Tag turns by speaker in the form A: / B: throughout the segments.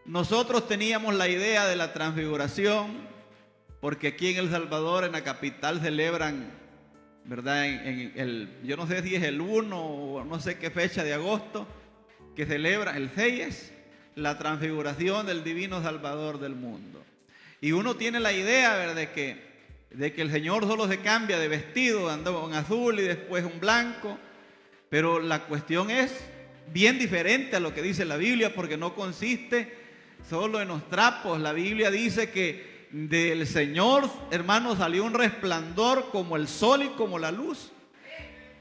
A: nosotros teníamos la idea de la transfiguración, porque aquí en El Salvador, en la capital, celebran, ¿verdad? Yo no sé si es el 1 o no sé qué fecha de agosto, que celebra el 6, la transfiguración del divino Salvador del mundo. Y uno tiene la idea, ¿verdad?, de que el Señor solo se cambia de vestido, andaba en azul y después un blanco, pero la cuestión es bien diferente a lo que dice la Biblia, porque no consiste solo en los trapos. La Biblia dice que del Señor, hermanos, salió un resplandor como el sol y como la luz.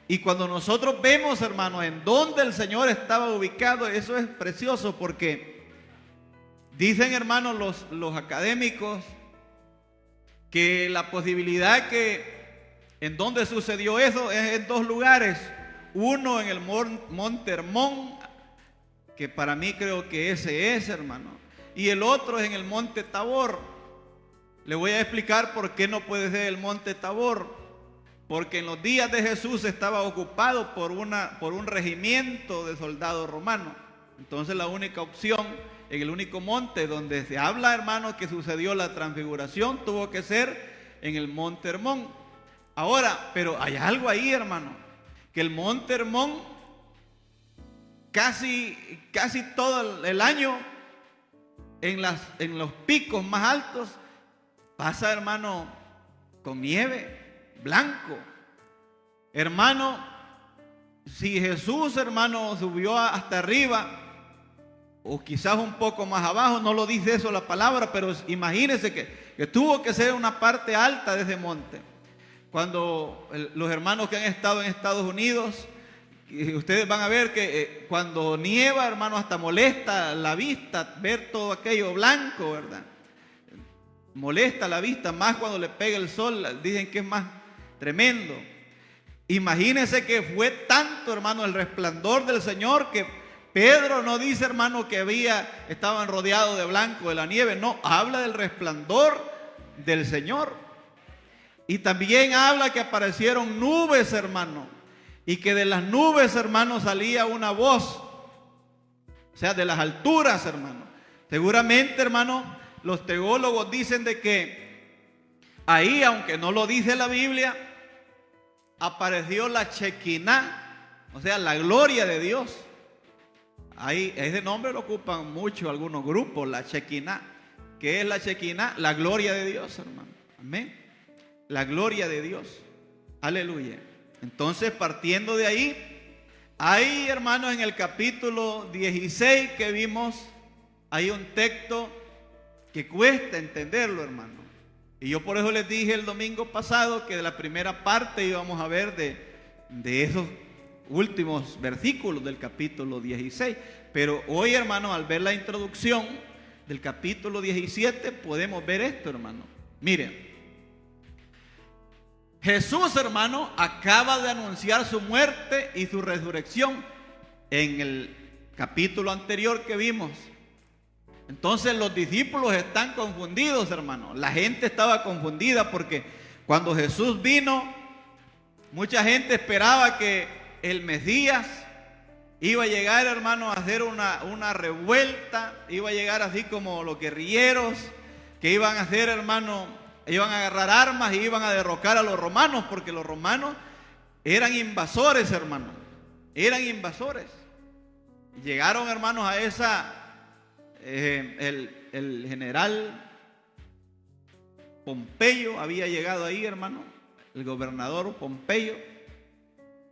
A: Y cuando nosotros vemos, hermanos, en dónde el Señor estaba ubicado, eso es precioso, porque dicen, hermanos, los académicos, que la posibilidad que en donde sucedió eso es en 2 lugares. Uno en el Monte Hermón, que para mí creo que ese es, hermano, y el otro es en el Monte Tabor. Le voy a explicar por qué no puede ser el Monte Tabor. Porque en los días de Jesús estaba ocupado por un regimiento de soldados romanos. Entonces la única opción, en el único monte donde se habla, hermanos, que sucedió la transfiguración, tuvo que ser en el Monte Hermón. Ahora, pero hay algo ahí, hermano, que el Monte Hermón casi todo el año, en los picos más altos, pasa, hermano, con nieve, blanco. Hermano, si Jesús, hermano, subió hasta arriba, o quizás un poco más abajo, no lo dice eso la palabra, pero imagínense que tuvo que ser una parte alta de ese monte. Cuando los hermanos que han estado en Estados Unidos, ustedes van a ver que cuando nieva, hermano, hasta molesta la vista ver todo aquello blanco, ¿verdad? Molesta la vista, más cuando le pega el sol, dicen que es más tremendo. Imagínense que fue tanto, hermano, el resplandor del Señor, que Pedro no dice, hermano, que estaban rodeados de blanco de la nieve, no, habla del resplandor del Señor. Y también habla que aparecieron nubes, hermano, y que de las nubes, hermano, salía una voz, o sea, de las alturas, hermano. Seguramente, hermano, los teólogos dicen de que ahí, aunque no lo dice la Biblia, apareció la Shekinah, o sea, la gloria de Dios. Ahí, ese nombre lo ocupan mucho algunos grupos, la Shekinah. ¿Qué es la Shekinah? La gloria de Dios, hermano. Amén. La gloria de Dios. Aleluya. Entonces, partiendo de ahí, hay, hermanos, en el capítulo 16 que vimos, hay un texto que cuesta entenderlo, hermano. Y yo por eso les dije el domingo pasado que de la primera parte íbamos a ver de esos últimos versículos del capítulo 16. Pero hoy, hermano, al ver la introducción del capítulo 17, podemos ver esto, hermano. Miren, Jesús, hermano, acaba de anunciar su muerte y su resurrección en el capítulo anterior que vimos. Entonces los discípulos están confundidos, hermano. La gente estaba confundida porque cuando Jesús vino, mucha gente esperaba que el Mesías iba a llegar, hermano, a hacer una revuelta, iba a llegar así como los guerrilleros que iban a hacer, hermano, iban a agarrar armas y iban a derrocar a los romanos, porque los romanos eran invasores, hermano, eran invasores. Llegaron, hermanos, a esa... el general Pompeyo había llegado ahí, hermano, el gobernador Pompeyo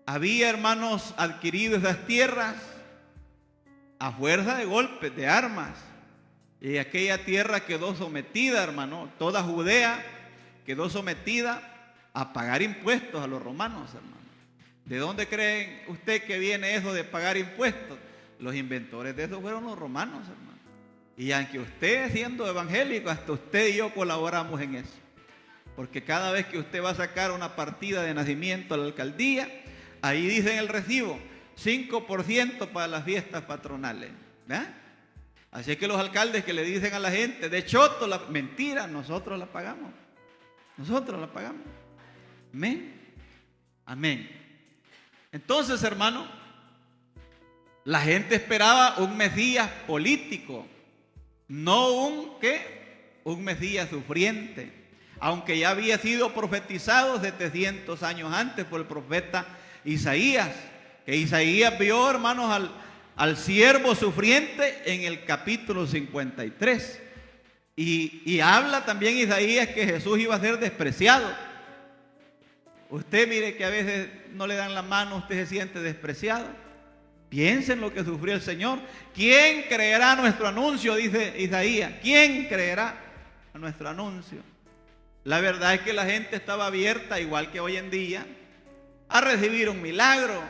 A: había, hermanos, adquirido esas tierras a fuerza de golpes, de armas, y aquella tierra quedó sometida, hermano, toda Judea quedó sometida a pagar impuestos a los romanos, hermano. ¿De dónde creen usted que viene eso de pagar impuestos? Los inventores de eso fueron los romanos, hermano. Y aunque usted, siendo evangélico, hasta usted y yo colaboramos en eso. Porque cada vez que usted va a sacar una partida de nacimiento a la alcaldía, ahí dice en el recibo 5% para las fiestas patronales, ¿verdad? Así es que los alcaldes que le dicen a la gente, de choto, mentira, nosotros la pagamos. Nosotros la pagamos. Amén. Amén. Entonces, hermano, la gente esperaba un Mesías político. no un Mesías sufriente, aunque ya había sido profetizado 700 años antes por el profeta Isaías, que Isaías vio, hermanos, al siervo sufriente en el capítulo 53. Y habla también Isaías que Jesús iba a ser despreciado. Usted mire que a veces no le dan la mano, usted se siente despreciado. Piensa en lo que sufrió el Señor. ¿Quién creerá a nuestro anuncio? Dice Isaías. ¿Quién creerá a nuestro anuncio? La verdad es que la gente estaba abierta, igual que hoy en día, a recibir un milagro,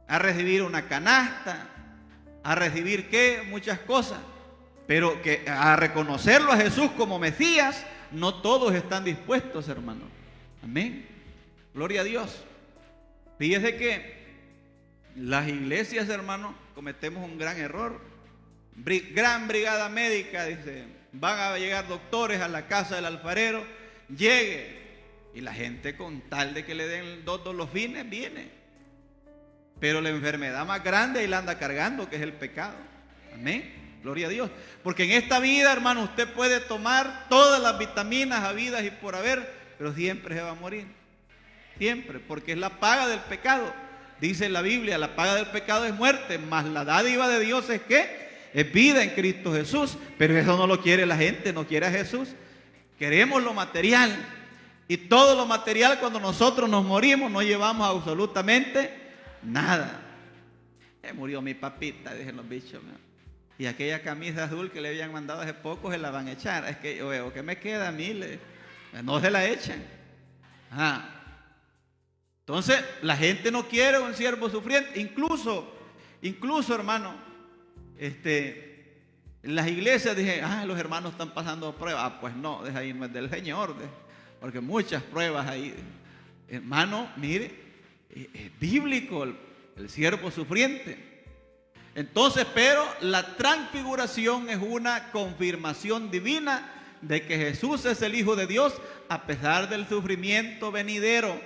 A: a recibir una canasta, a recibir muchas cosas. Pero que a reconocerlo a Jesús como Mesías, no todos están dispuestos, hermano. Amén. Gloria a Dios. Fíjese que las iglesias, hermano, cometemos un gran error. Gran brigada médica, dice, van a llegar doctores a la casa del alfarero, llegue. Y la gente, con tal de que le den todos los fines, viene. Pero la enfermedad más grande ahí la anda cargando, que es el pecado. Amén. Gloria a Dios. Porque en esta vida, hermano, usted puede tomar todas las vitaminas habidas y por haber, pero siempre se va a morir. Siempre, porque es la paga del pecado. Dice la Biblia, la paga del pecado es muerte, mas la dádiva de Dios es ¿qué? Es vida en Cristo Jesús. Pero eso no lo quiere la gente, no quiere a Jesús. Queremos lo material. Y todo lo material, cuando nosotros nos morimos, no llevamos absolutamente nada. Murió mi papita, dicen los bichos, ¿no? Y aquella camisa azul que le habían mandado hace poco se la van a echar. Es que, o ¿qué me queda a mí? No se la echan. Entonces, la gente no quiere un siervo sufriente. Incluso, hermano, en las iglesias dije, los hermanos están pasando pruebas. Pues no, deja ahí, no es del Señor, porque muchas pruebas ahí. Hermano, mire, es bíblico el siervo sufriente. Entonces, pero la transfiguración es una confirmación divina de que Jesús es el Hijo de Dios a pesar del sufrimiento venidero.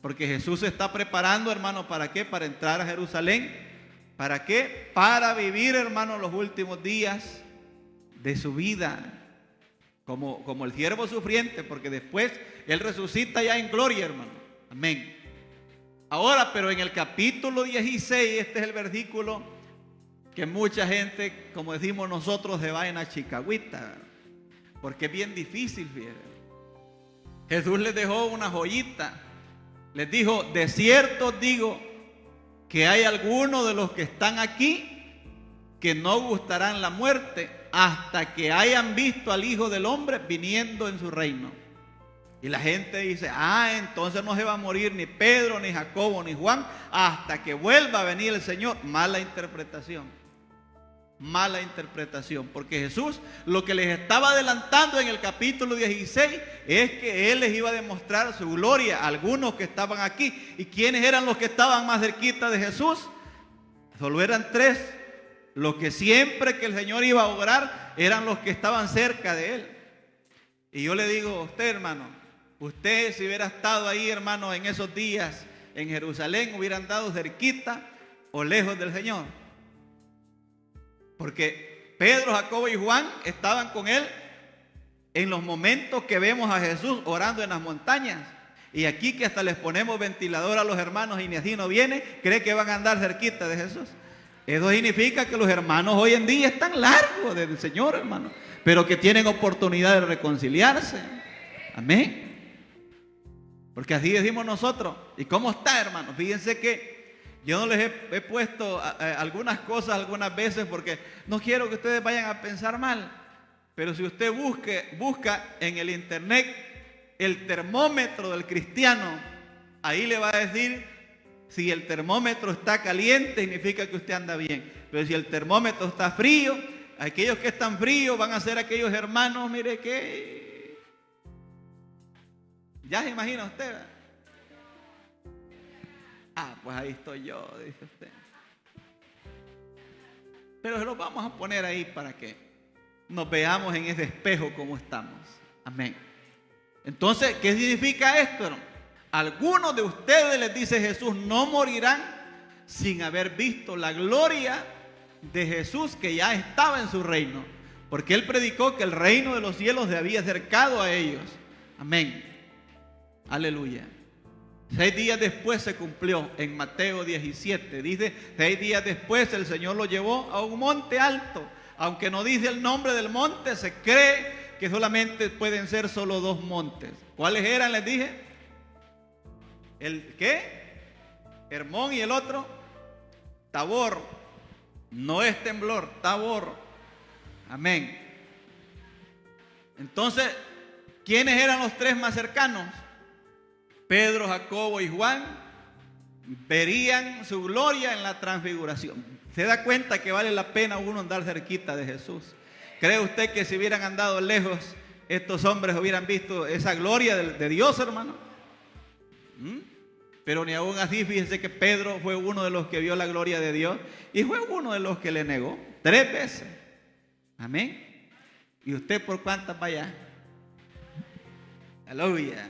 A: Porque Jesús se está preparando, hermano, ¿para qué? Para entrar a Jerusalén. ¿Para qué? Para vivir, hermano, los últimos días de su vida como el siervo sufriente, porque después Él resucita ya en gloria, hermano. Amén. Ahora, pero en el capítulo 16, este es el versículo que mucha gente, como decimos nosotros, se va en la chicagüita, porque es bien difícil, fíjense. Jesús les dejó una joyita. Les dijo, de cierto digo que hay algunos de los que están aquí que no gustarán la muerte hasta que hayan visto al Hijo del Hombre viniendo en su reino. Y la gente dice, entonces no se va a morir ni Pedro, ni Jacobo, ni Juan, hasta que vuelva a venir el Señor. Mala interpretación. Mala interpretación. Porque Jesús lo que les estaba adelantando en el capítulo 16 es que Él les iba a demostrar su gloria a algunos que estaban aquí. ¿Y quiénes eran los que estaban más cerquita de Jesús? Solo eran 3. Los que siempre que el Señor iba a obrar eran los que estaban cerca de Él. Y yo le digo a usted, hermano, usted si hubiera estado ahí, hermano, en esos días en Jerusalén, hubiera andado cerquita o lejos del Señor. Porque Pedro, Jacobo y Juan estaban con Él en los momentos que vemos a Jesús orando en las montañas. Y aquí que hasta les ponemos ventilador a los hermanos y ni así no viene, cree que van a andar cerquita de Jesús. Eso significa que los hermanos hoy en día están largos del Señor, hermano, pero que tienen oportunidad de reconciliarse. Amén. Porque así decimos nosotros. ¿Y cómo está, hermano? Fíjense que yo no les he puesto algunas cosas algunas veces porque no quiero que ustedes vayan a pensar mal. Pero si usted busca en el internet el termómetro del cristiano, ahí le va a decir si el termómetro está caliente, significa que usted anda bien. Pero si el termómetro está frío, aquellos que están fríos van a ser aquellos hermanos, mire que ya se imagina usted, ¿verdad? Pues ahí estoy yo, dice usted. Pero se los vamos a poner ahí para que nos veamos en ese espejo como estamos. Amén. Entonces, ¿qué significa esto? Algunos de ustedes, les dice Jesús, no morirán sin haber visto la gloria de Jesús, que ya estaba en su reino, porque él predicó que el reino de los cielos se había acercado a ellos. Amén. Aleluya. 6 días después se cumplió en Mateo 17. Dice, 6 días después el Señor lo llevó a un monte alto. Aunque no dice el nombre del monte, se cree que solamente pueden ser solo 2 montes. ¿Cuáles eran? Les dije. ¿El qué? Hermón, y el otro, Tabor. No es temblor, Tabor. Amén. Entonces, ¿quiénes eran los 3 más cercanos? Pedro, Jacobo y Juan verían su gloria en la transfiguración. ¿Se da cuenta que vale la pena uno andar cerquita de Jesús? ¿Cree usted que si hubieran andado lejos, estos hombres hubieran visto esa gloria de Dios, hermano? Pero ni aún así, fíjese que Pedro fue uno de los que vio la gloria de Dios y fue uno de los que le negó 3 veces. Amén. ¿Y usted por cuántas vaya? Aleluya.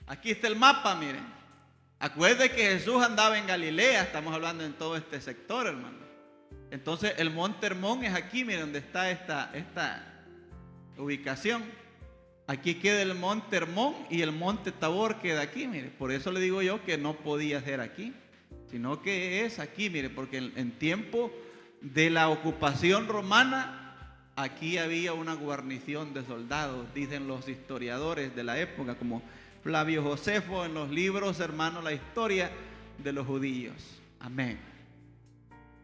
A: Aquí está el mapa, miren. Acuérdense que Jesús andaba en Galilea, estamos hablando en todo este sector, hermano. Entonces el monte Hermón es aquí, miren, donde está esta ubicación. Aquí queda el monte Hermón y el monte Tabor queda aquí, mire. Por eso le digo yo que no podía ser aquí, sino que es aquí, mire, porque en tiempo de la ocupación romana, aquí había una guarnición de soldados, dicen los historiadores de la época, como Flavio Josefo en los libros, hermano, la historia de los judíos. Amén.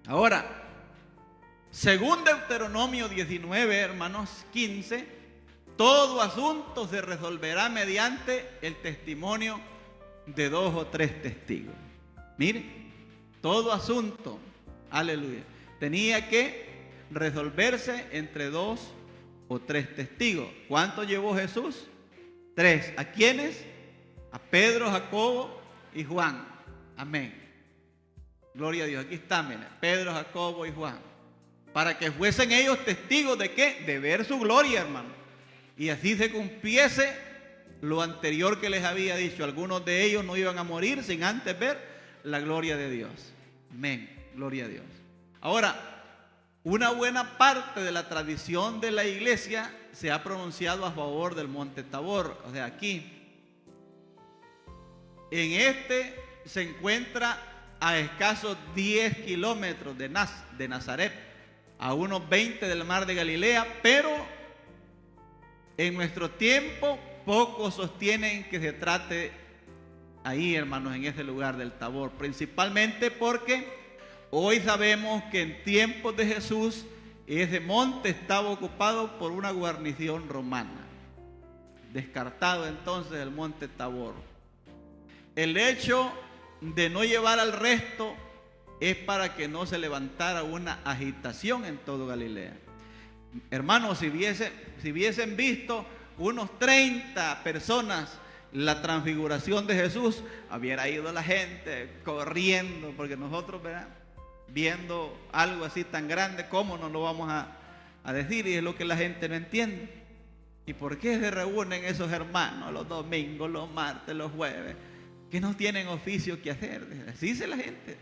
A: Ahora, según Deuteronomio 19, hermanos, 15, todo asunto se resolverá mediante el testimonio de 2 o 3 testigos. Mire, todo asunto, aleluya, tenía que resolverse entre 2 o 3 testigos. ¿Cuánto llevó Jesús? 3. ¿A quiénes? A Pedro, Jacobo y Juan. Amén. Gloria a Dios. Aquí está, mira, Pedro, Jacobo y Juan. Para que fuesen ellos testigos de qué? De ver su gloria, hermano. Y así se cumpliese lo anterior que les había dicho. Algunos de ellos no iban a morir sin antes ver la gloria de Dios. Amén. Gloria a Dios. Ahora, una buena parte de la tradición de la iglesia se ha pronunciado a favor del monte Tabor. O sea, aquí. En este se encuentra a escasos 10 kilómetros de Nazaret, a unos 20 del mar de Galilea, pero en nuestro tiempo pocos sostienen que se trate ahí, hermanos, en ese lugar del Tabor, principalmente porque hoy sabemos que en tiempos de Jesús ese monte estaba ocupado por una guarnición romana. Descartado entonces el monte Tabor. El hecho de no llevar al resto es para que no se levantara una agitación en todo Galilea. Hermanos, si hubiesen visto unos 30 personas la transfiguración de Jesús, hubiera ido la gente corriendo, porque nosotros, ¿verdad?, viendo algo así tan grande, ¿cómo no lo vamos a decir? Y es lo que la gente no entiende. ¿Y por qué se reúnen esos hermanos los domingos, los martes, los jueves? Que no tienen oficio que hacer. Así dice la gente.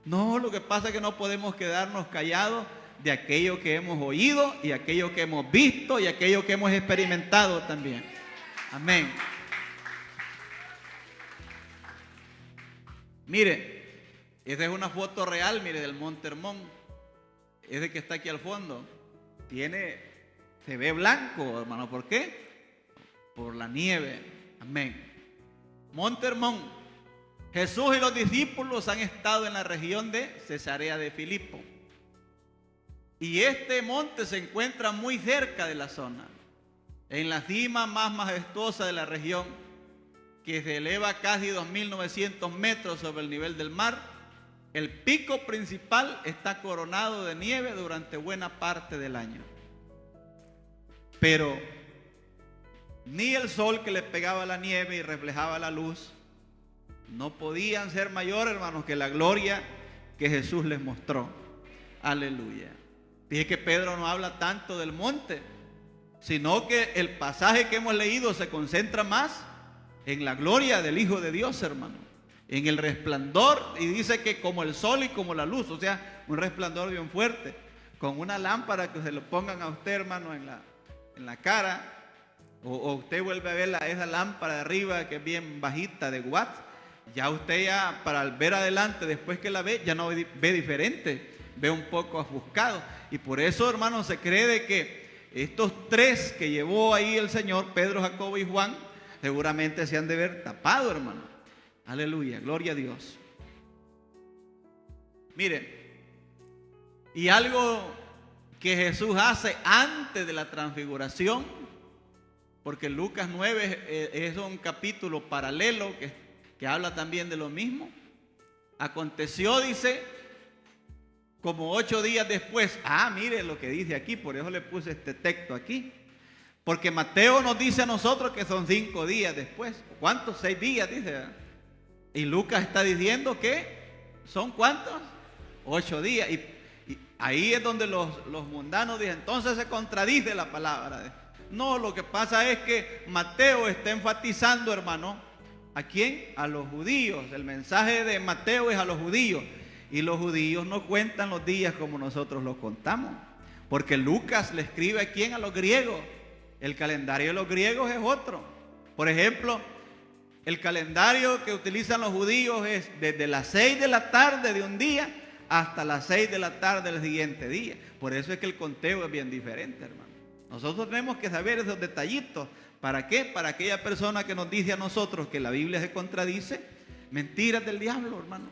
A: No, lo que pasa es que no podemos quedarnos callados de aquello que hemos oído y aquello que hemos visto y aquello que hemos experimentado también. Amén. Mire, esa es una foto real, mire, del monte Hermón. Ese que está aquí al fondo. Se ve blanco, hermano. ¿Por qué? Por la nieve. Amén. Monte Hermón. Jesús y los discípulos han estado en la región de Cesarea de Filipo. Y este monte se encuentra muy cerca de la zona, en la cima más majestuosa de la región, que se eleva casi 2.900 metros sobre el nivel del mar. El pico principal está coronado de nieve durante buena parte del año. Pero ni el sol que le pegaba la nieve y reflejaba la luz no podían ser mayor, hermanos, que la gloria que Jesús les mostró. Aleluya. Dije que Pedro no habla tanto del monte, sino que el pasaje que hemos leído se concentra más en la gloria del Hijo de Dios, hermano. en el resplandor, y dice que como el sol y como la luz, o sea, un resplandor bien fuerte, con una lámpara que se lo pongan a usted, hermano, en la cara, o usted vuelve a ver esa lámpara de arriba que es bien bajita de watts, ya usted ya para ver adelante, después que la ve, ya no ve diferente, ve un poco ofuscado. Y por eso, hermano, se cree de que estos tres que llevó ahí el Señor, Pedro, Jacobo y Juan, seguramente se han de ver tapado, hermano. Aleluya, gloria a Dios. Mire, y algo que Jesús hace antes de la transfiguración, porque Lucas 9 es un capítulo paralelo que habla también de lo mismo. Aconteció, dice, como 8 días después. Mire lo que dice aquí, por eso le puse este texto aquí. Porque Mateo nos dice a nosotros que son 5 días después. ¿Cuántos? 6 días, dice, ¿verdad? Y Lucas está diciendo que son ¿cuántos? 8 días. Y ahí es donde los mundanos dicen, entonces se contradice la palabra. No, lo que pasa es que Mateo está enfatizando, hermano, ¿a quién? A los judíos. El mensaje de Mateo es a los judíos. Y los judíos no cuentan los días como nosotros los contamos. Porque Lucas le escribe a quién? A los griegos. El calendario de los griegos es otro. Por ejemplo, el calendario que utilizan los judíos es desde las 6 de la tarde de un día hasta las 6 de la tarde del siguiente día. Por eso es que el conteo es bien diferente, hermano. Nosotros tenemos que saber esos detallitos. ¿Para qué? Para aquella persona que nos dice a nosotros que la Biblia se contradice. Mentiras del diablo, hermano.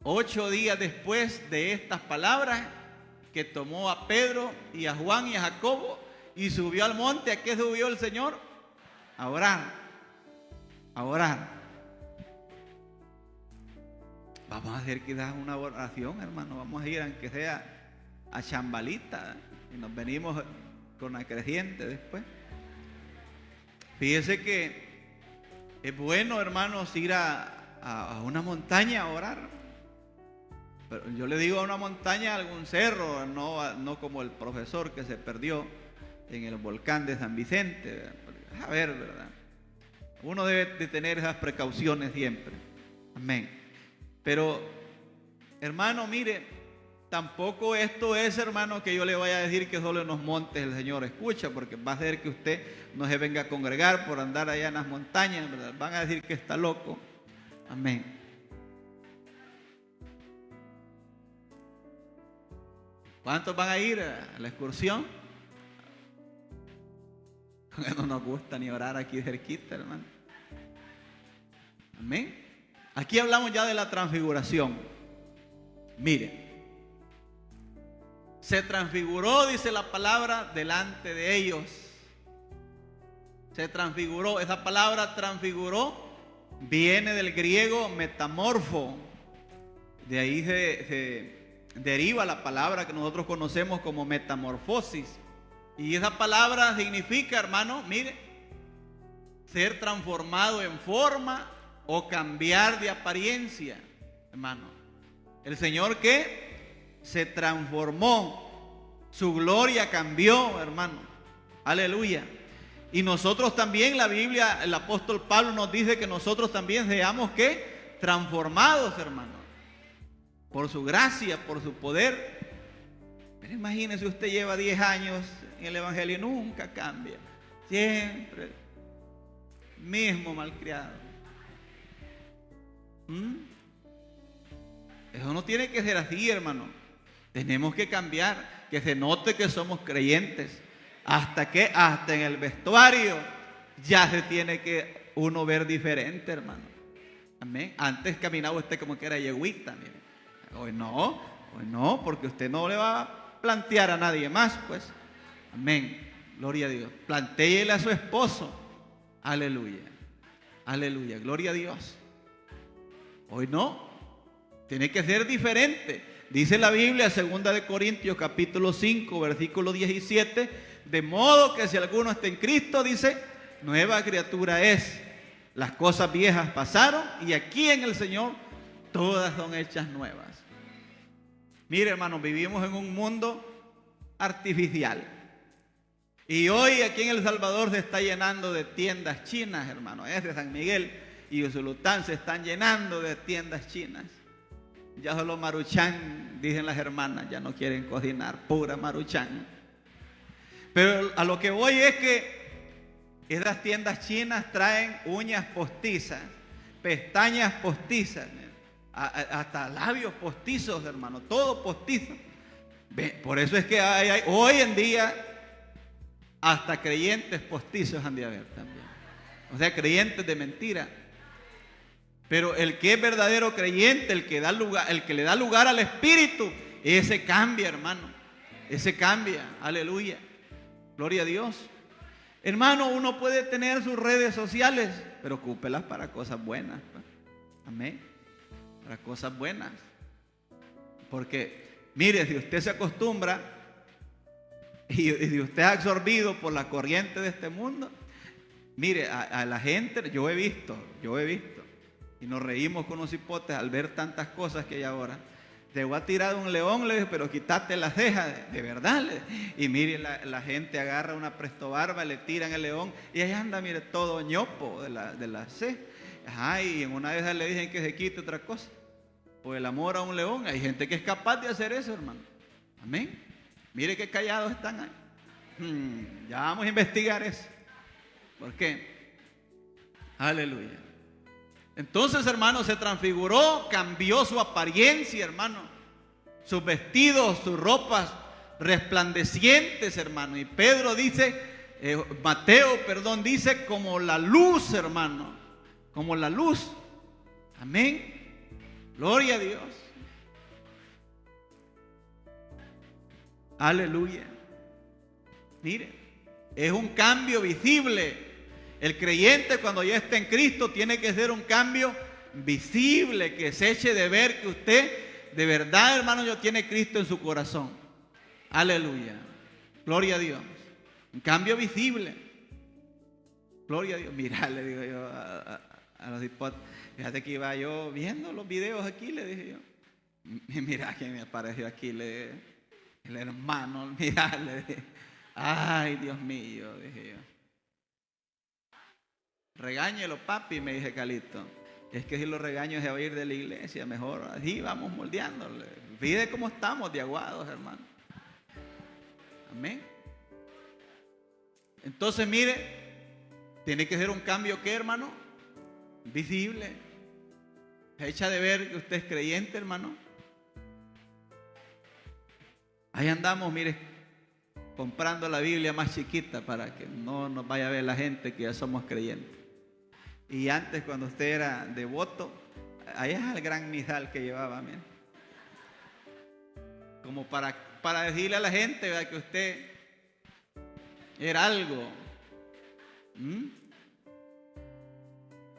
A: 8 días después de estas palabras, que tomó a Pedro y a Juan y a Jacobo y subió al monte. ¿A qué subió el Señor? A orar. A orar. Vamos a hacer quizás una oración, hermano. Vamos a ir, aunque sea a Chambalita, y nos venimos con la creciente después. Fíjese que es bueno, hermanos, ir a una montaña a orar. Pero yo le digo a una montaña, a algún cerro, no como el profesor que se perdió en el volcán de San Vicente, ¿verdad? A ver, ¿verdad? Uno debe de tener esas precauciones siempre. Amén. Pero, hermano, mire, tampoco esto es, hermano, que yo le vaya a decir que solo en los montes el Señor escucha, porque va a ser que usted no se venga a congregar por andar allá en las montañas, ¿verdad? Van a decir que está loco. Amén. ¿Cuántos van a ir a la excursión? No nos gusta ni orar aquí cerquita, hermano. Amén. Aquí hablamos ya de la transfiguración. Mire, se transfiguró, dice la palabra, delante de ellos. Se transfiguró. Esa palabra transfiguró viene del griego metamorfo. De ahí se deriva la palabra que nosotros conocemos como metamorfosis. Y esa palabra significa, hermano, mire, ser transformado en forma o cambiar de apariencia, hermano. El Señor que se transformó, su gloria cambió, hermano. Aleluya. Y nosotros también, la Biblia, el apóstol Pablo nos dice que nosotros también seamos ¿qué? Transformados, hermano. Por su gracia, por su poder. Pero imagínese, usted lleva 10 años en el Evangelio y nunca cambia. Siempre mismo malcriado. Eso no tiene que ser así, hermano. Tenemos que cambiar, que se note que somos creyentes. Hasta en el vestuario ya se tiene que uno ver diferente, hermano. Amén. Antes caminaba usted como que era yeguita, mire. Hoy no, porque usted no le va a plantear a nadie más, pues. Amén. Gloria a Dios. Plantéele a su esposo. Aleluya. Aleluya. Gloria a Dios. Hoy no. Tiene que ser diferente. Dice la Biblia, 2 de Corintios capítulo 5, versículo 17. De modo que si alguno está en Cristo, dice, nueva criatura es. Las cosas viejas pasaron y aquí en el Señor todas son hechas nuevas. Mire, hermano, vivimos en un mundo artificial. Y hoy aquí en El Salvador se está llenando de tiendas chinas, hermano. Es de San Miguel. y Usulután se están llenando de tiendas chinas. Ya solo Maruchan, dicen las hermanas, ya no quieren cocinar, pura Maruchan. Pero a lo que voy es que esas tiendas chinas traen uñas postizas, pestañas postizas, hasta labios postizos, hermano, todo postizo. Por eso es que hoy en día hasta creyentes postizos han de haber también. O sea, creyentes de mentira. Pero el que es verdadero creyente, el que le da lugar al Espíritu, ese cambia, hermano. Ese cambia. Aleluya. Gloria a Dios. Hermano, uno puede tener sus redes sociales, pero ocúpelas para cosas buenas. Amén. Para cosas buenas. Porque, mire, si usted se acostumbra y si usted es absorbido por la corriente de este mundo, mire, a la gente, yo he visto, y nos reímos con los hipotes al ver tantas cosas que hay ahora. Te voy a tirar un león, le dije, pero quítate la ceja, de verdad. Y mire, la gente agarra una prestobarba, le tiran el león, y ahí anda, mire, todo ñopo de la ceja. Ajá, y en una de esas le dicen que se quite otra cosa. Por el amor a un león, hay gente que es capaz de hacer eso, hermano. Amén. Mire qué callados están ahí. Ya vamos a investigar eso. ¿Por qué? Aleluya. Entonces, hermano, se transfiguró, cambió su apariencia, hermano. Sus vestidos, sus ropas resplandecientes, hermano. Y Pedro dice, Mateo, dice como la luz, hermano. Como la luz. Amén. Gloria a Dios. Aleluya. Mire, es un cambio visible. El creyente, cuando ya está en Cristo, tiene que ser un cambio visible, que se eche de ver que usted de verdad, hermano, ya tiene Cristo en su corazón. Aleluya. Gloria a Dios. Un cambio visible. Gloria a Dios. Mira, le digo yo a los hipótesis. Fíjate que iba yo viendo los videos aquí, le dije yo. Mira quién me apareció aquí, el hermano, mira, le dije. Ay, Dios mío, dije yo. Regáñelo, papi, me dije Calito. Es que si lo regaño se va a ir de la iglesia, mejor así vamos moldeándole. Fíjate cómo estamos de aguados, hermano. Amén. Entonces, mire, tiene que ser un cambio, ¿qué, hermano? Visible. Se echa de ver que usted es creyente, hermano. Ahí andamos, mire, comprando la Biblia más chiquita para que no nos vaya a ver la gente que ya somos creyentes. Y antes, cuando usted era devoto, allá es el gran misal que llevaba, mire. Como para decirle a la gente, ¿verdad?, que usted era algo.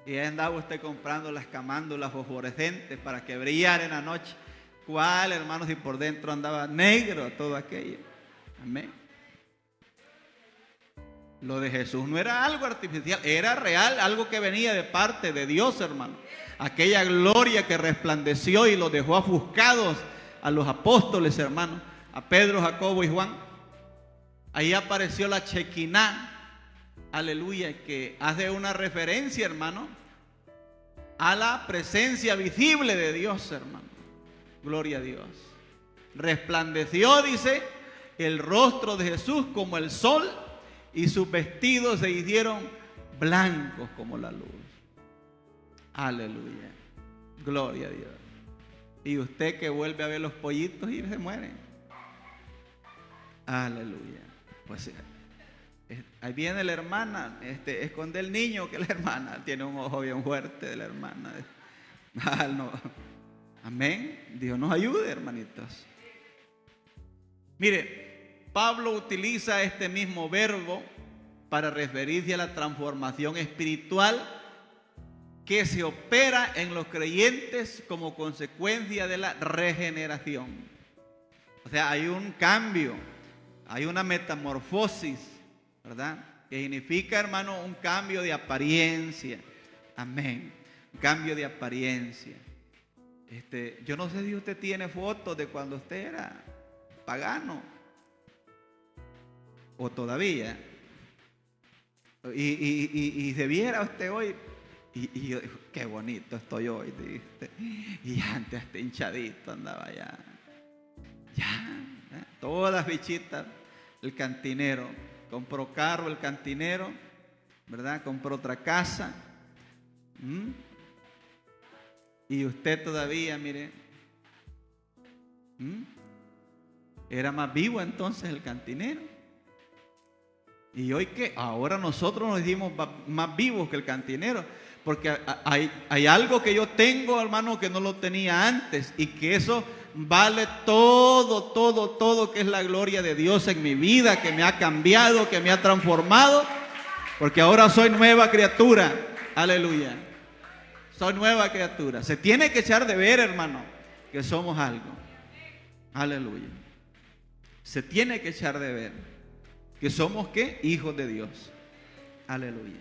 A: Y ahí andaba usted comprando las camándulas fosforescentes para que brillara en la noche. ¿Cuál, hermanos? Si por dentro andaba negro todo aquello. Amén. Lo de Jesús no era algo artificial, era real, algo que venía de parte de Dios, hermano. Aquella gloria que resplandeció y los dejó ofuscados a los apóstoles, hermano, a Pedro, Jacobo y Juan. Ahí apareció la Chequiná, aleluya, que hace una referencia, hermano, a la presencia visible de Dios, hermano. Gloria a Dios. Resplandeció, dice, el rostro de Jesús como el sol, y sus vestidos se hicieron blancos como la luz. Aleluya. Gloria a Dios. Y usted que vuelve a ver los pollitos y se mueren. Aleluya. Pues ahí viene la hermana, esconde el niño, que la hermana tiene un ojo bien fuerte de la hermana. No. Amén. Dios nos ayude, hermanitos. Mire, Pablo utiliza este mismo verbo para referirse a la transformación espiritual que se opera en los creyentes como consecuencia de la regeneración. O sea, hay un cambio, hay una metamorfosis, ¿verdad? Que significa, hermano, un cambio de apariencia. Amén. Un cambio de apariencia. Yo no sé si usted tiene fotos de cuando usted era pagano o todavía. Y se viera usted hoy, Y yo digo, qué bonito estoy hoy, ¿viste? Y antes hasta hinchadito andaba ya. Todas las bichitas. El cantinero, compró carro el cantinero, ¿verdad? Compró otra casa. Y usted todavía, mire, era más vivo entonces el cantinero. Y hoy que ahora nosotros nos hicimos más vivos que el cantinero, porque hay algo que yo tengo, hermano, que no lo tenía antes, y que eso vale todo, que es la gloria de Dios en mi vida, que me ha cambiado, que me ha transformado, porque ahora soy nueva criatura. Aleluya. Soy nueva criatura. Se tiene que echar de ver, hermano, que somos algo. Aleluya. Se tiene que echar de ver que somos, ¿qué? Hijos de Dios. Aleluya.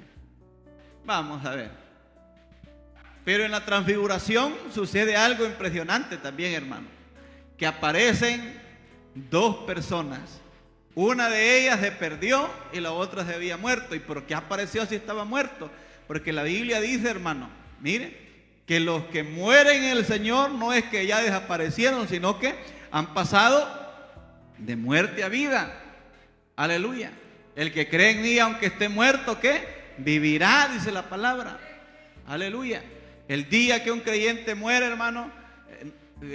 A: Vamos a ver. Pero en la transfiguración sucede algo impresionante también, hermano. Que aparecen dos personas. Una de ellas se perdió y la otra se había muerto. ¿Y por qué apareció si estaba muerto? Porque la Biblia dice, hermano, mire, que los que mueren en el Señor no es que ya desaparecieron, sino que han pasado de muerte a vida. Aleluya. El que cree en mí, aunque esté muerto, ¿qué? Vivirá, dice la palabra. Aleluya. El día que un creyente muere, hermano,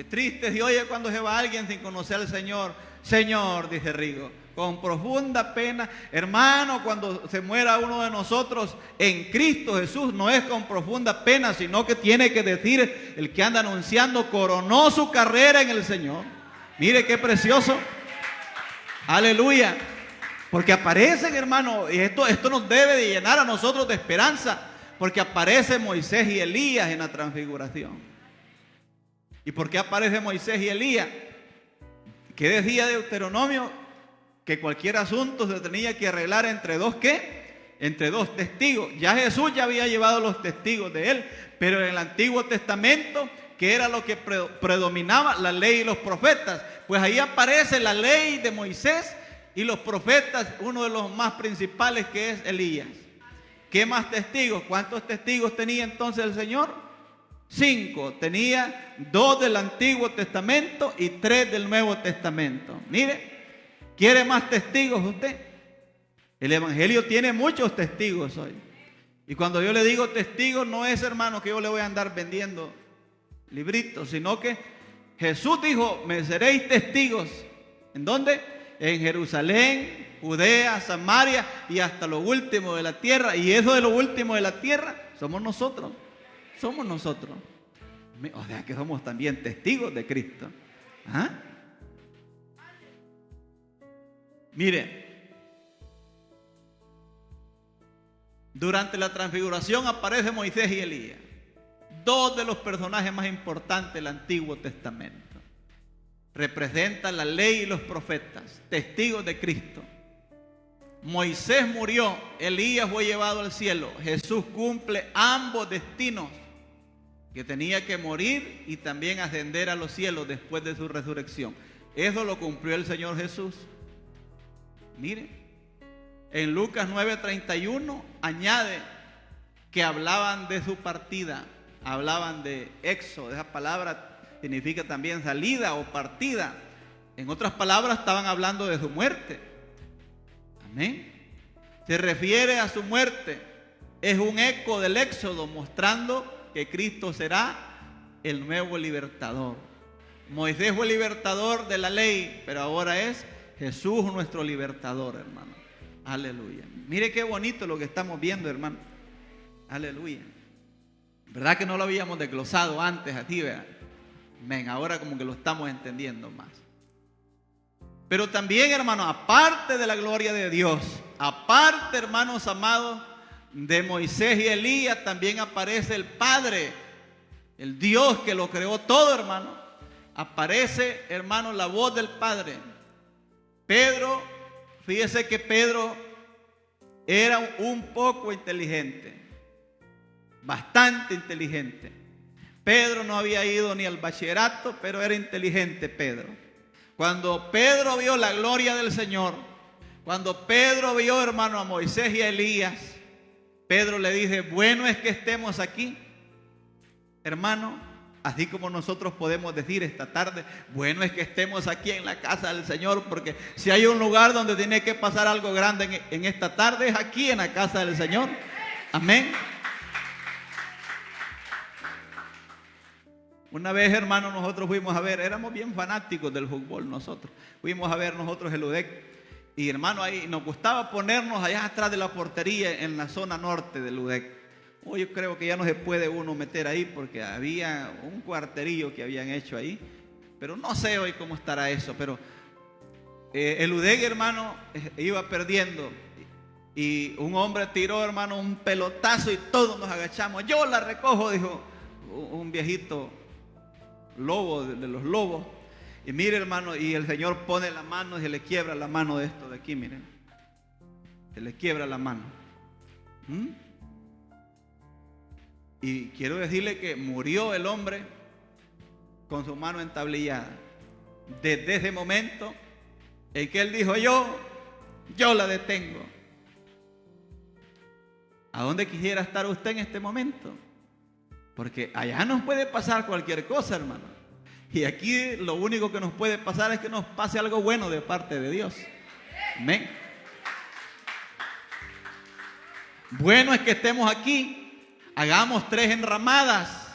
A: triste se oye cuando se va alguien sin conocer al Señor. Señor, dice Rigo, con profunda pena, hermano, cuando se muera uno de nosotros en Cristo Jesús, no es con profunda pena, sino que tiene que decir, el que anda anunciando, coronó su carrera en el Señor. Mire qué precioso. Aleluya. Porque aparecen, hermano, y esto nos debe de llenar a nosotros de esperanza, porque aparecen Moisés y Elías en la transfiguración. ¿Y por qué aparecen Moisés y Elías? ¿Qué decía Deuteronomio? Que cualquier asunto se tenía que arreglar entre dos, ¿qué? Entre dos testigos. Ya Jesús ya había llevado los testigos de él, pero en el Antiguo Testamento, que era lo que predominaba, la ley y los profetas, pues ahí aparece la ley de Moisés y los profetas, uno de los más principales, que es Elías. ¿Qué más testigos? ¿Cuántos testigos tenía entonces el Señor? 5. Tenía 2 del Antiguo Testamento y 3 del Nuevo Testamento. Mire, ¿quiere más testigos usted? El Evangelio tiene muchos testigos hoy. Y cuando yo le digo testigos, no es, hermano, que yo le voy a andar vendiendo libritos, sino que Jesús dijo, me seréis testigos. ¿En dónde? En Jerusalén, Judea, Samaria y hasta lo último de la tierra. Y eso de lo último de la tierra somos nosotros. Somos nosotros. O sea que somos también testigos de Cristo. ¿Ah? Mire, durante la transfiguración aparece Moisés y Elías, 2 de los personajes más importantes del Antiguo Testamento. Representan la ley y los profetas, testigos de Cristo. Moisés murió, Elías fue llevado al cielo. Jesús cumple ambos destinos, que tenía que morir y también ascender a los cielos después de su resurrección. Eso lo cumplió el Señor Jesús. Mire, en Lucas 9:31 añade que hablaban de su partida, hablaban de éxodo. Esa palabra significa también salida o partida. En otras palabras, estaban hablando de su muerte. Amén. Se refiere a su muerte. Es un eco del éxodo, mostrando que Cristo será el nuevo libertador. Moisés fue libertador de la ley, pero ahora es Jesús nuestro libertador, hermano. Aleluya. Mire qué bonito lo que estamos viendo, hermano. Aleluya. ¿Verdad que no lo habíamos desglosado antes así, verdad? Amén. Ahora como que lo estamos entendiendo más. Pero también, hermano, aparte de la gloria de Dios, aparte, hermanos amados, de Moisés y Elías, también aparece el Padre, el Dios que lo creó todo, hermano. Aparece, hermano, la voz del Padre. Pedro, fíjese que Pedro era un poco inteligente, bastante inteligente. Pedro no había ido ni al bachillerato, pero era inteligente Pedro. Cuando Pedro vio la gloria del Señor, cuando Pedro vio, hermano, a Moisés y a Elías, Pedro le dice, bueno es que estemos aquí, hermano, así como nosotros podemos decir esta tarde, bueno es que estemos aquí en la casa del Señor, porque si hay un lugar donde tiene que pasar algo grande en esta tarde, es aquí en la casa del Señor. Amén. Una vez, hermano, nosotros fuimos a ver, éramos bien fanáticos del fútbol nosotros, fuimos a ver nosotros el UDEC, y hermano, ahí nos gustaba ponernos allá atrás de la portería en la zona norte del UDEC. Hoy yo creo que ya no se puede uno meter ahí porque había un cuarterillo que habían hecho ahí, pero no sé hoy cómo estará eso, pero el UDEC, hermano, iba perdiendo y un hombre tiró, hermano, un pelotazo y todos nos agachamos. Yo la recojo, dijo un viejito lobo de los lobos. Y mire, hermano, y el Señor pone la mano y se le quiebra la mano de esto de aquí, miren. Se le quiebra la mano. Y quiero decirle que murió el hombre con su mano entablillada. Desde ese momento en que él dijo, yo la detengo. ¿A dónde quisiera estar usted en este momento? Porque allá nos puede pasar cualquier cosa, hermano. Y aquí lo único que nos puede pasar es que nos pase algo bueno de parte de Dios. Amén. Bueno es que estemos aquí. Hagamos 3 enramadas.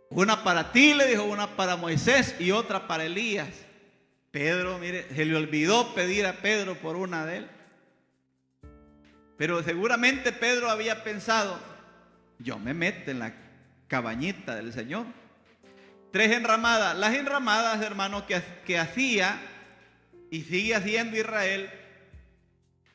A: Una para ti, le dijo, una para Moisés y otra para Elías. Pedro, mire, se le olvidó pedir a Pedro por una de él. Pero seguramente Pedro había pensado, yo me meto en la cabañita del Señor. 3 enramadas. Las enramadas, hermano, que hacía y sigue haciendo Israel,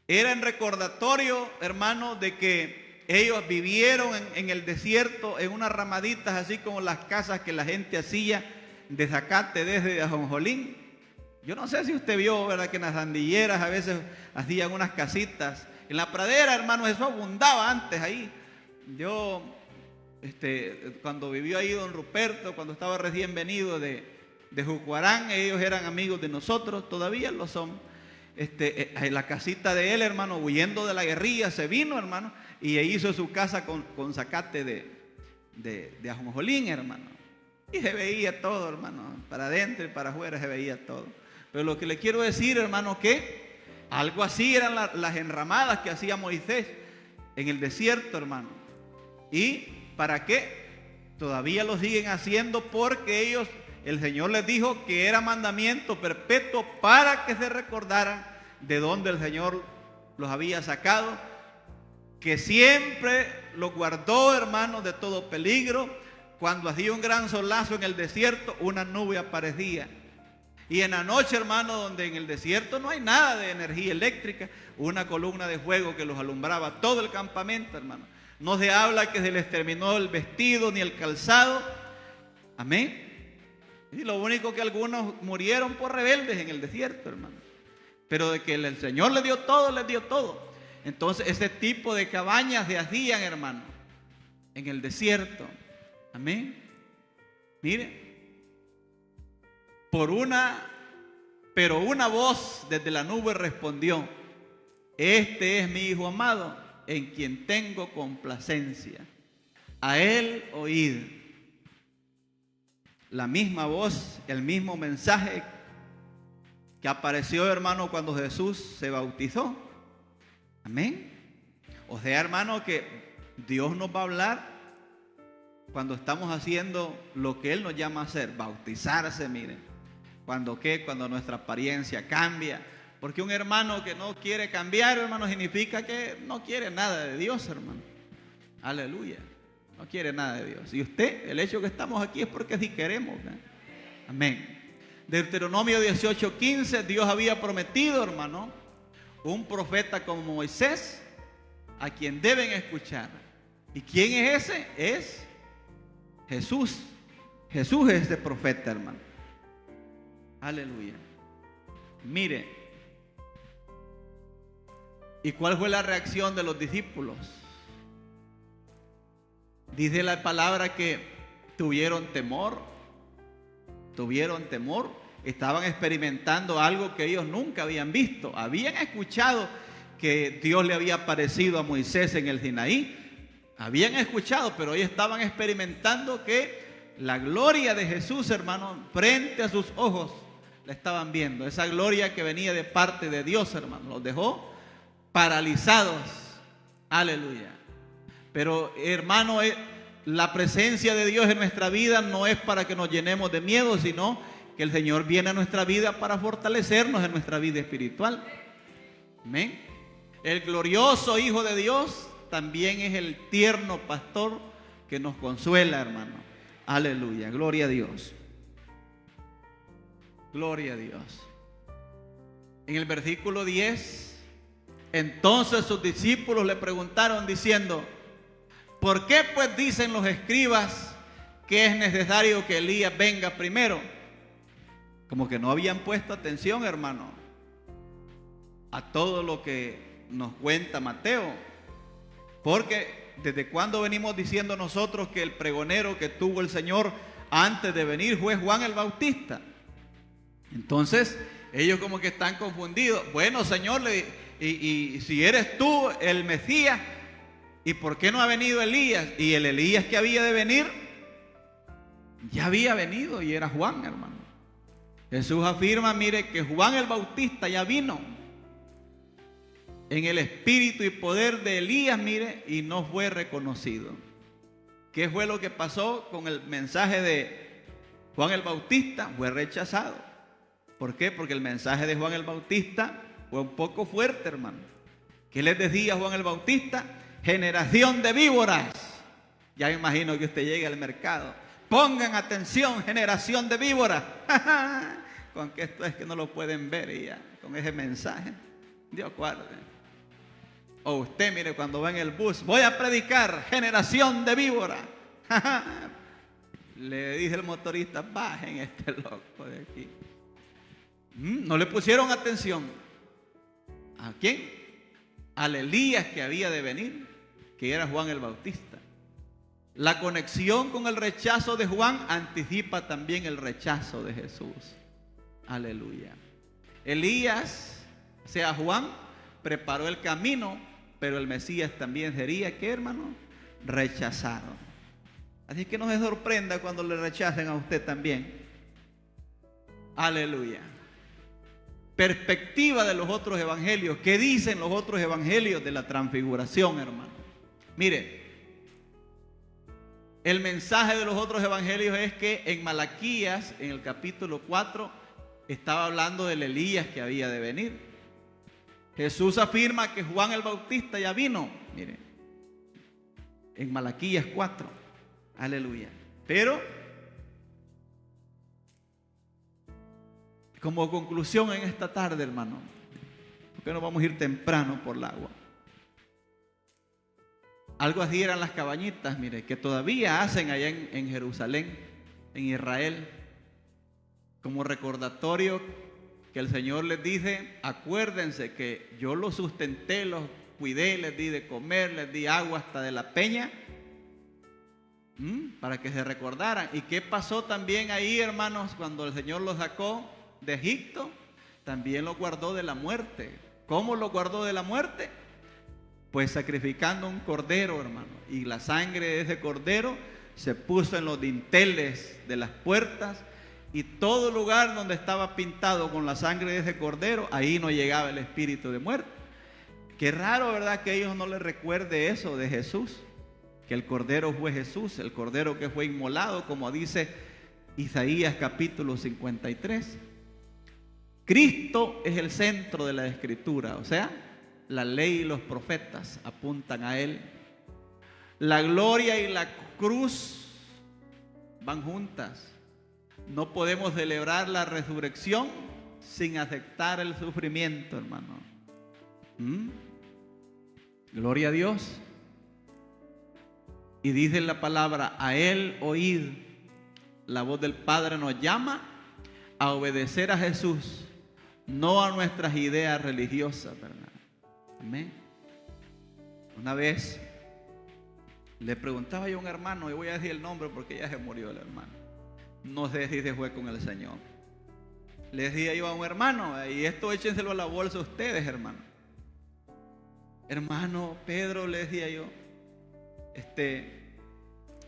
A: era en recordatorio, hermano, de que ellos vivieron en el desierto en unas ramaditas, así como las casas que la gente hacía de zacate desde ajonjolín. Yo no sé si usted vio, ¿verdad?, que en las andilleras a veces hacían unas casitas. En la pradera, hermano, eso abundaba antes ahí. Yo, cuando vivió ahí don Ruperto, cuando estaba recién venido de Jucuarán, ellos eran amigos de nosotros, todavía lo son. En la casita de él, hermano, huyendo de la guerrilla, se vino, hermano, y hizo su casa con zacate de ajonjolín, hermano. Y se veía todo, hermano, para adentro y para afuera se veía todo. Pero lo que le quiero decir, hermano, que algo así eran las enramadas que hacía Moisés en el desierto, hermano. ¿Y para qué? Todavía lo siguen haciendo porque ellos, el Señor les dijo que era mandamiento perpetuo para que se recordaran de dónde el Señor los había sacado, que siempre los guardó, hermano, de todo peligro. Cuando hacía un gran solazo en el desierto, una nube aparecía. Y en la noche, hermano, donde en el desierto no hay nada de energía eléctrica, una columna de fuego que los alumbraba todo el campamento, hermano. No se habla que se les terminó el vestido ni el calzado. Amén. Y lo único que algunos murieron por rebeldes en el desierto, hermano. Pero de que el Señor les dio todo, les dio todo. Entonces ese tipo de cabañas se hacían, hermano, en el desierto. Amén. Mire. Pero una voz desde la nube respondió: este es mi Hijo amado, en quien tengo complacencia. A él oíd. La misma voz, el mismo mensaje que apareció, hermano, cuando Jesús se bautizó. Amén. O sea, hermano, que Dios nos va a hablar cuando estamos haciendo lo que Él nos llama a hacer, bautizarse, miren. Cuando nuestra apariencia cambia. Porque un hermano que no quiere cambiar, hermano, significa que no quiere nada de Dios, hermano. Aleluya. No quiere nada de Dios. Y usted, el hecho que estamos aquí es porque sí queremos, ¿no? Amén. Deuteronomio 18:15, Dios había prometido, hermano, un profeta como Moisés, a quien deben escuchar. ¿Y quién es ese? Es Jesús. Jesús es ese profeta, hermano. Aleluya. Mire, ¿y cuál fue la reacción de los discípulos? Dice la palabra que tuvieron temor, estaban experimentando algo que ellos nunca habían visto. Habían escuchado que Dios le había aparecido a Moisés en el Sinaí. Habían escuchado, pero hoy estaban experimentando que la gloria de Jesús, hermano, frente a sus ojos la estaban viendo. Esa gloria que venía de parte de Dios, hermano, los dejó paralizados. Aleluya. Pero, hermano, la presencia de Dios en nuestra vida no es para que nos llenemos de miedo, sino que el Señor viene a nuestra vida para fortalecernos en nuestra vida espiritual. Amén. El glorioso Hijo de Dios también es el tierno pastor que nos consuela, hermano. Aleluya, gloria a Dios. Gloria a Dios. En el versículo 10, entonces sus discípulos le preguntaron diciendo: ¿por qué pues dicen los escribas que es necesario que Elías venga primero? Como que no habían puesto atención, hermano, a todo lo que nos cuenta Mateo. Porque desde cuando venimos diciendo nosotros que el pregonero que tuvo el Señor antes de venir fue Juan el Bautista. Entonces ellos como que están confundidos. Bueno, Señor, y si eres tú el Mesías, ¿y por qué no ha venido Elías? Y el Elías que había de venir ya había venido y era Juan, hermano. Jesús afirma, mire, que Juan el Bautista ya vino en el espíritu y poder de Elías, mire, y no fue reconocido. ¿Qué fue lo que pasó con el mensaje de Juan el Bautista? Fue rechazado. ¿Por qué? Porque el mensaje de Juan el Bautista fue un poco fuerte, hermano. ¿Qué les decía Juan el Bautista? Generación de víboras. Ya me imagino que usted llegue al mercado. Pongan atención, generación de víboras. Con que esto es que no lo pueden ver y ya, con ese mensaje. Dios guarde. O usted, mire, cuando va en el bus, voy a predicar, generación de víboras. Le dice el motorista: bajen este loco de aquí. No le pusieron atención. ¿A quién? Al Elías que había de venir, que era Juan el Bautista. La conexión con el rechazo de Juan anticipa también el rechazo de Jesús. Aleluya. Elías, o sea, Juan, preparó el camino, pero el Mesías también sería, ¿qué, hermano? Rechazado. Así que no se sorprenda cuando le rechacen a usted también. Aleluya. Perspectiva de los otros evangelios. ¿Qué dicen los otros evangelios de la transfiguración, hermano? Mire, el mensaje de los otros evangelios es que en Malaquías, en el capítulo 4, estaba hablando del Elías que había de venir. Jesús afirma que Juan el Bautista ya vino, mire, en Malaquías 4. Aleluya. Pero, como conclusión en esta tarde, hermano, ¿por qué no vamos a ir temprano por el agua? Algo así eran las cabañitas, mire, que todavía hacen allá en Jerusalén, en Israel, como recordatorio que el Señor les dice: acuérdense que yo los sustenté, los cuidé, les di de comer, les di agua hasta de la peña, para que se recordaran. ¿Y qué pasó también ahí, hermanos? Cuando el Señor los sacó de Egipto, también los guardó de la muerte. ¿Cómo los guardó de la muerte? Pues sacrificando un cordero, hermano, y la sangre de ese cordero se puso en los dinteles de las puertas, y todo lugar donde estaba pintado con la sangre de ese cordero, ahí no llegaba el espíritu de muerte. Qué raro, ¿verdad?, que a ellos no les recuerde eso de Jesús, que el cordero fue Jesús, el cordero que fue inmolado, como dice Isaías capítulo 53. Cristo es el centro de la Escritura, o sea, la ley y los profetas apuntan a Él. La gloria y la cruz van juntas. No podemos celebrar la resurrección sin aceptar el sufrimiento, hermano. Gloria a Dios. Y dice la palabra: a Él oíd. La voz del Padre nos llama a obedecer a Jesús, no a nuestras ideas religiosas, ¿verdad? Amén. Una vez le preguntaba yo a un hermano, y voy a decir el nombre porque ya se murió el hermano, no sé si se fue con el Señor. Le decía yo a un hermano: y esto échenselo a la bolsa ustedes, hermano. hermano Pedro, le decía yo,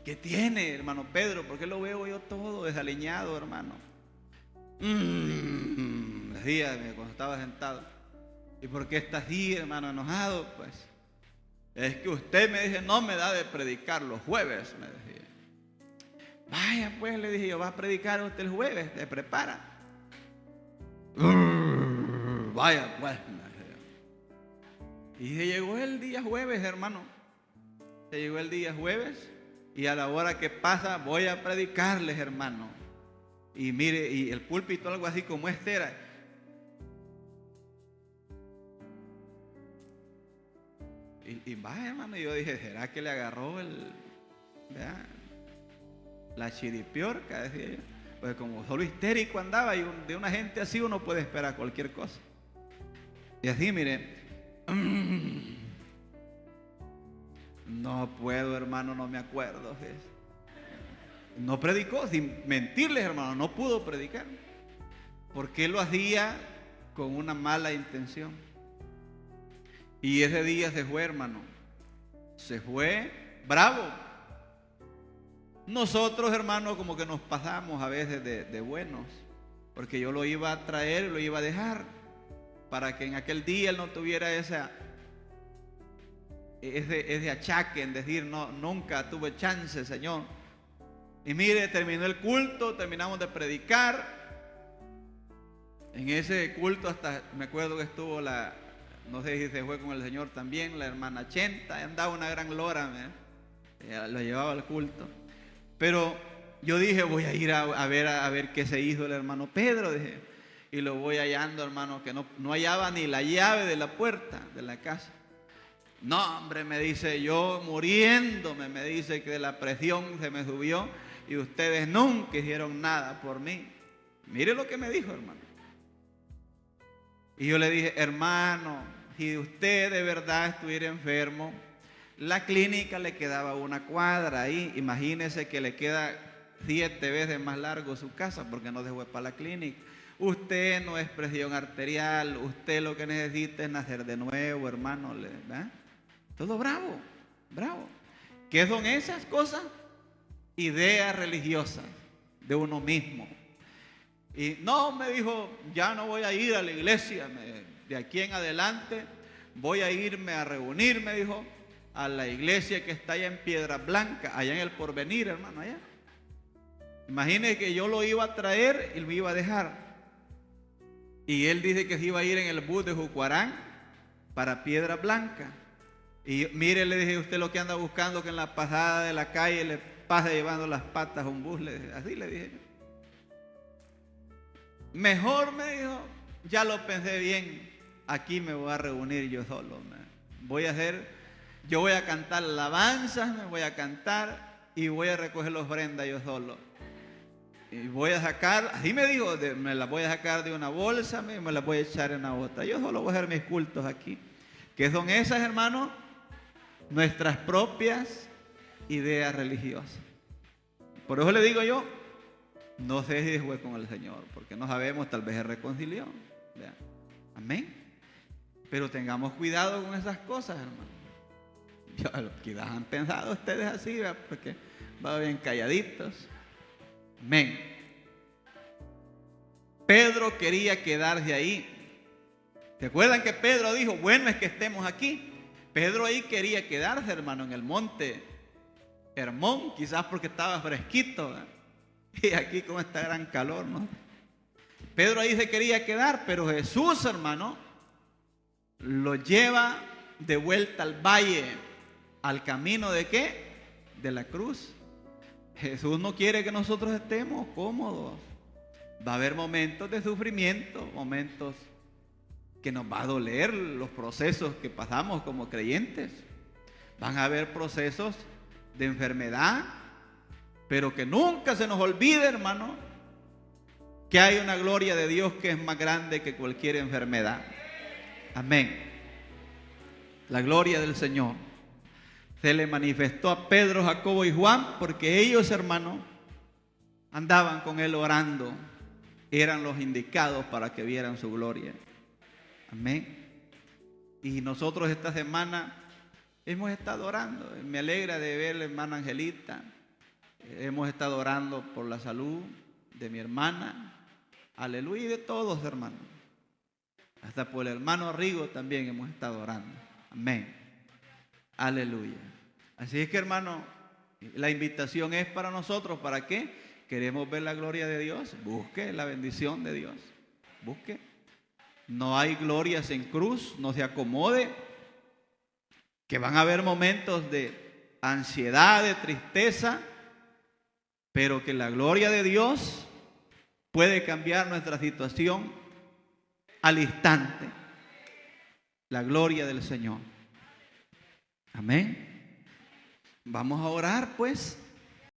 A: ¿qué tiene, hermano Pedro? ¿Por qué lo veo yo todo desaliñado, hermano? Decía cuando estaba sentado. ¿Y por qué estás así, hermano, enojado? Pues es que usted me dice, no me da de predicar los jueves, me decía. Vaya pues, le dije yo, va a predicar usted el jueves, te prepara. Vaya pues, me decía. Y se llegó el día jueves, hermano. Se llegó el día jueves y a la hora que pasa voy a predicarles, hermano. Y mire, y el púlpito algo así como este era. Y vaya, hermano, y yo dije, ¿será que le agarró la chiripiorca? Decía yo. Pues como solo histérico andaba, y de una gente así uno puede esperar cualquier cosa. Y así, mire, no puedo, hermano, no me acuerdo. No predicó, sin mentirles, hermano, no pudo predicar. Porque lo hacía con una mala intención. Y ese día se fue, hermano. Se fue bravo. Nosotros, hermano, como que nos pasamos a veces de buenos. Porque yo lo iba a traer y lo iba a dejar. Para que en aquel día él no tuviera ese achaque en decir, no, nunca tuve chance, Señor. Y mire, terminó el culto, terminamos de predicar. En ese culto hasta me acuerdo que estuvo no sé si se fue con el Señor también, la hermana Chenta, andaba una gran lora, lo llevaba al culto. Pero yo dije, voy a ir a ver qué se hizo el hermano Pedro, dije, y lo voy hallando, hermano, que no hallaba ni la llave de la puerta de la casa. No, hombre, me dice, yo muriéndome, me dice que la presión se me subió y ustedes nunca hicieron nada por mí. Mire lo que me dijo, hermano. Y yo le dije, hermano, si usted de verdad estuviera enfermo, la clínica le quedaba una cuadra ahí. Imagínese que le queda 7 veces más largo su casa porque no se fue para la clínica. Usted no es presión arterial, usted lo que necesita es nacer de nuevo, hermano. ¿Verdad? Todo bravo, bravo. ¿Qué son esas cosas? Ideas religiosas de uno mismo. Y no, me dijo, ya no voy a ir a la iglesia, de aquí en adelante voy a irme a reunir, me dijo, a la iglesia que está allá en Piedra Blanca, allá en el Porvenir, hermano, allá. Imagínese que yo lo iba a traer y lo iba a dejar. Y él dice que se iba a ir en el bus de Jucuarán para Piedra Blanca. Y mire, le dije, usted lo que anda buscando que en la pasada de la calle le pase llevando las patas a un bus, así le dije. Mejor, me dijo, ya lo pensé bien, aquí me voy a reunir yo solo. Yo voy a cantar alabanzas, me voy a cantar y voy a recoger las ofrendas yo solo. Y voy a sacar, así me dijo, me las voy a sacar de una bolsa, me las voy a echar en una bota. Yo solo voy a hacer mis cultos aquí. ¿Qué son esas, hermanos? Nuestras propias ideas religiosas. Por eso le digo yo, no sé si fue con el Señor, porque no sabemos, tal vez se reconcilió. ¿Vean? Amén. Pero tengamos cuidado con esas cosas, hermano. Quizás han pensado ustedes así, ¿verdad? Porque van bien calladitos. Amén. Pedro quería quedarse ahí. ¿Se acuerdan que Pedro dijo, bueno es que estemos aquí? Pedro ahí quería quedarse, hermano, en el monte Hermón, quizás porque estaba fresquito, ¿verdad? Y aquí con esta gran calor, ¿no? Pedro ahí se quería quedar, pero Jesús, hermano, lo lleva de vuelta al valle, al camino ¿de qué? De la cruz. Jesús no quiere que nosotros estemos cómodos. Va a haber momentos de sufrimiento, momentos que nos va a doler los procesos que pasamos como creyentes. Van a haber procesos de enfermedad, pero que nunca se nos olvide, hermano, que hay una gloria de Dios que es más grande que cualquier enfermedad. Amén. La gloria del Señor se le manifestó a Pedro, Jacobo y Juan, porque ellos, hermano, andaban con él orando. Eran los indicados para que vieran su gloria. Amén. Y nosotros esta semana hemos estado orando. Me alegra de ver a la hermana Angelita. Hemos estado orando por la salud de mi hermana. Aleluya, y de todos, hermanos. Hasta por el hermano Rigo también hemos estado orando. Amén. Aleluya. Así es que, hermano, la invitación es para nosotros. ¿Para qué? Queremos ver la gloria de Dios. Busque la bendición de Dios. Busque. No hay glorias en cruz. No se acomode. Que van a haber momentos de ansiedad, de tristeza. Pero que la gloria de Dios puede cambiar nuestra situación al instante. La gloria del Señor. Amén. Vamos a orar, pues.